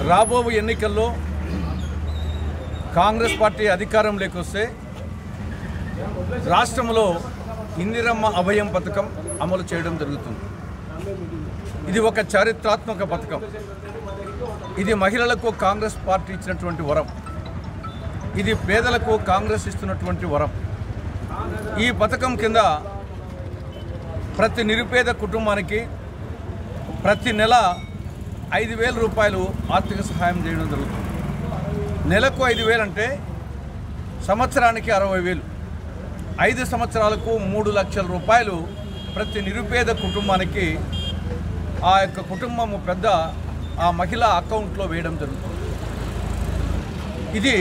రాబోవు ఎన్నికల్లో కాంగ్రెస్ పార్టీ అధికారంలోకి వస్తే రాష్ట్రంలో ఇందిరమ్మ అభయం పథకం అమలు చేయడం జరుగుతుంది. ఇది ఒక చారిత్రాత్మక పథకం. ఇది మహిళలకు కాంగ్రెస్ పార్టీ ఇచ్చినటువంటి వరం. ఇది పేదలకు కాంగ్రెస్ ఇస్తున్నటువంటి వరం. ఈ పథకం కింద ప్రతి నిరుపేద కుటుంబానికి ప్రతి నెల 5,000 రూపాయలు ఆర్థిక సహాయం చేయడం జరుగుతుంది. నెలకు 5,000 అంటే సంవత్సరానికి 60,000. 5 సంవత్సరాలకు 3 లక్షల రూపాయలు ప్రతి నిరుపేద కుటుంబానికి ఆ యొక్క కుటుంబము పెద్ద ఆ మహిళ అకౌంట్లో వేయడం జరుగుతుంది. ఇది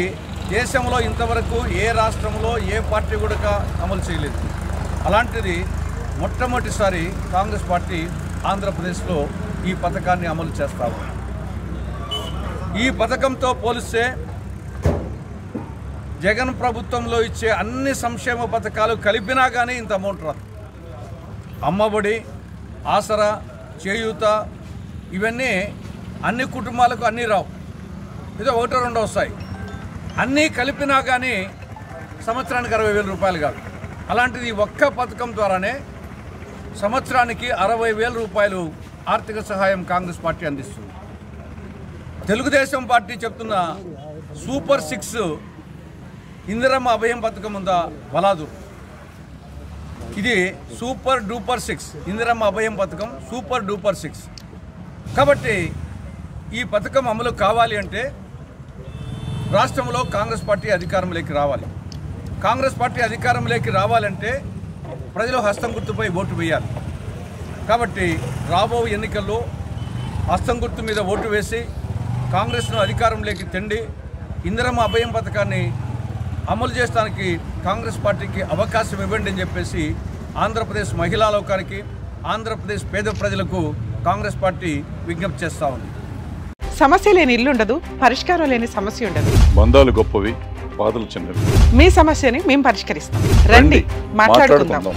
దేశంలో ఇంతవరకు ఏ రాష్ట్రంలో ఏ పార్టీ కూడా అమలు చేయలేదు. అలాంటిది మొట్టమొదటిసారి కాంగ్రెస్ పార్టీ ఆంధ్రప్రదేశ్లో ఈ పథకాన్ని అమలు చేస్తాము. ఈ పథకంతో పోలిస్తే జగన్ ప్రభుత్వంలో ఇచ్చే అన్ని సంక్షేమ పథకాలు కలిపినా కానీ ఇంత అమౌంట్ రాదు. అమ్మఒడి, ఆసరా, చేయూత ఇవన్నీ అన్ని కుటుంబాలకు అన్నీ రావు. ఏదో 1-2 వస్తాయి. అన్నీ కలిపినా కానీ సంవత్సరానికి 60,000 రూపాయలు కాదు. అలాంటిది ఒక్క పథకం ద్వారానే సంవత్సరానికి 60,000 రూపాయలు ఆర్థిక సహాయం కాంగ్రెస్ పార్టీ అందిస్తుంది. తెలుగుదేశం పార్టీ చెప్తున్న సూపర్ 6 ఇందిరమ్మ అభయం పథకం ఉందా వలాదు. ఇది సూపర్ డూపర్ 6 ఇందిరమ్మ అభయం పథకం సూపర్ డూపర్ 6. కాబట్టి ఈ పథకం అమలు కావాలి అంటే రాష్ట్రంలో కాంగ్రెస్ పార్టీ అధికారంలోకి రావాలి. కాంగ్రెస్ పార్టీ అధికారంలోకి రావాలంటే ప్రజలు హస్తం గుర్తుపై ఓటు వేయాలి. కాబట్టి రాబో ఎన్నికల్లో హస్తం గుర్తు మీద ఓటు వేసి కాంగ్రెస్ను అధికారంలోకి తెండి ఇందిరమ్మ అభయం పథకాన్ని అమలు చేయడానికి కాంగ్రెస్ పార్టీకి అవకాశం ఇవ్వండి అని చెప్పేసి ఆంధ్రప్రదేశ్ మహిళా లోకానికి, ఆంధ్రప్రదేశ్ పేద ప్రజలకు కాంగ్రెస్ పార్టీ విజ్ఞప్తి చేస్తూ ఉంది. సమస్య లేని ఇల్లు ఉండదు, పరిష్కారం లేని సమస్య ఉండదు. బంధాలు గొప్పవి, బాధలు చిన్నవి. మీ సమస్యని మేము పరిష్కరిస్తాం. రండి మాట్లాడుకుందాం.